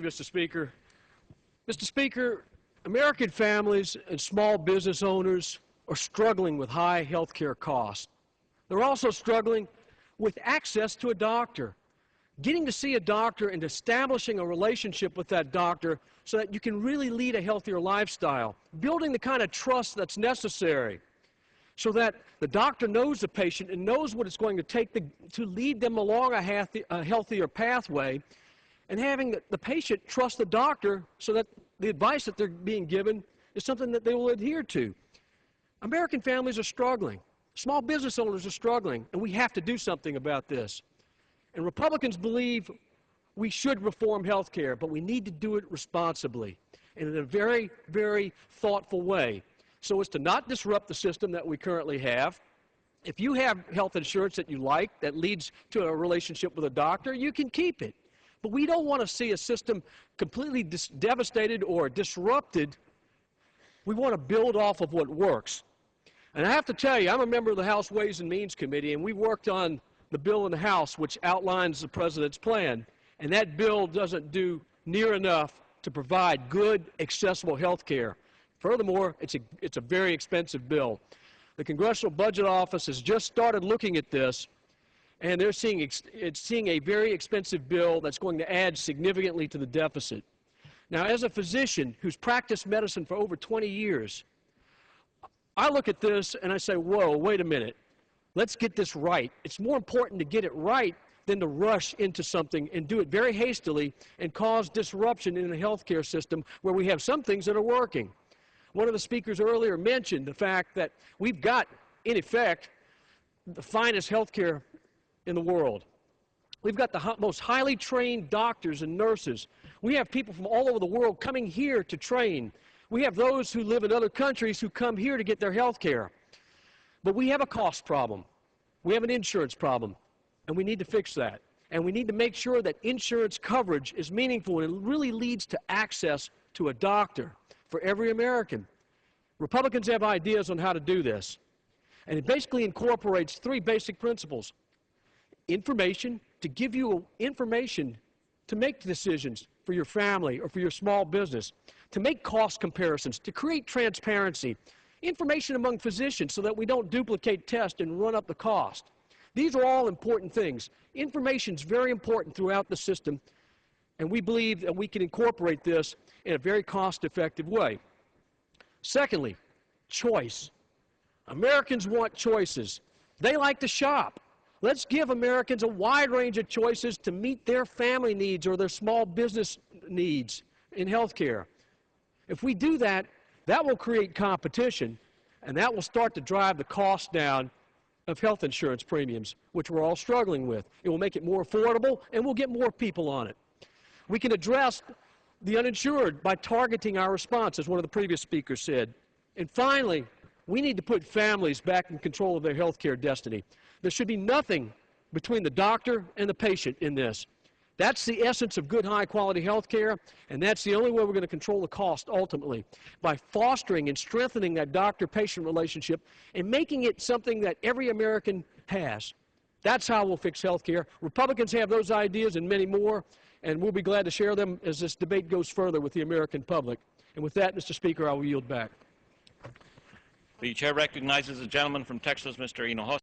Mr. Speaker. Mr. Speaker, American families and small business owners are struggling with high health care costs. They're also struggling with access to a doctor, getting to see a doctor and establishing a relationship with that doctor so that you can really lead a healthier lifestyle, building the kind of trust that's necessary so that the doctor knows the patient and knows what it's going to take to lead them along a healthier pathway, and having the patient trust the doctor so that the advice that they're being given is something that they will adhere to. American families are struggling. Small business owners are struggling, and we have to do something about this. And Republicans believe we should reform health care, but we need to do it responsibly and in a very, very thoughtful way so as to not disrupt the system that we currently have. If you have health insurance that you like that leads to a relationship with a doctor, you can keep it. But we don't want to see a system completely devastated or disrupted. We want to build off of what works. And I have to tell you, I'm a member of the House Ways and Means Committee, and we worked on the bill in the House which outlines the President's plan. And that bill doesn't do near enough to provide good, accessible health care. Furthermore, it's a very expensive bill. The Congressional Budget Office has just started looking at this, and they're seeing a very expensive bill that's going to add significantly to the deficit. Now, as a physician who's practiced medicine for over 20 years, I look at this and I say, whoa, wait a minute. Let's get this right. It's more important to get it right than to rush into something and do it very hastily and cause disruption in the healthcare system where we have some things that are working. One of the speakers earlier mentioned the fact that we've got, in effect, the finest healthcare in the world. We've got the most highly trained doctors and nurses. We have people from all over the world coming here to train. We have those who live in other countries who come here to get their health care. But we have a cost problem. We have an insurance problem, and we need to fix that. And we need to make sure that insurance coverage is meaningful and it really leads to access to a doctor for every American. Republicans have ideas on how to do this. And it basically incorporates three basic principles. Information, to give you information to make decisions for your family or for your small business, to make cost comparisons, to create transparency, information among physicians so that we don't duplicate tests and run up the cost. These are all important things. Information is very important throughout the system, and we believe that we can incorporate this in a very cost-effective way. Secondly, choice. Americans want choices. They like to shop. Let's give Americans a wide range of choices to meet their family needs or their small business needs in health care. If we do that, that will create competition, and that will start to drive the cost down of health insurance premiums, which we're all struggling with. It will make it more affordable, and we'll get more people on it. We can address the uninsured by targeting our response, as one of the previous speakers said. And finally, we need to put families back in control of their health care destiny. There should be nothing between the doctor and the patient in this. That's the essence of good, high-quality health care, and that's the only way we're going to control the cost ultimately, by fostering and strengthening that doctor-patient relationship and making it something that every American has. That's how we'll fix health care. Republicans have those ideas and many more, and we'll be glad to share them as this debate goes further with the American public. And with that, Mr. Speaker, I will yield back. The chair recognizes the gentleman from Texas, Mr. Hinojosa.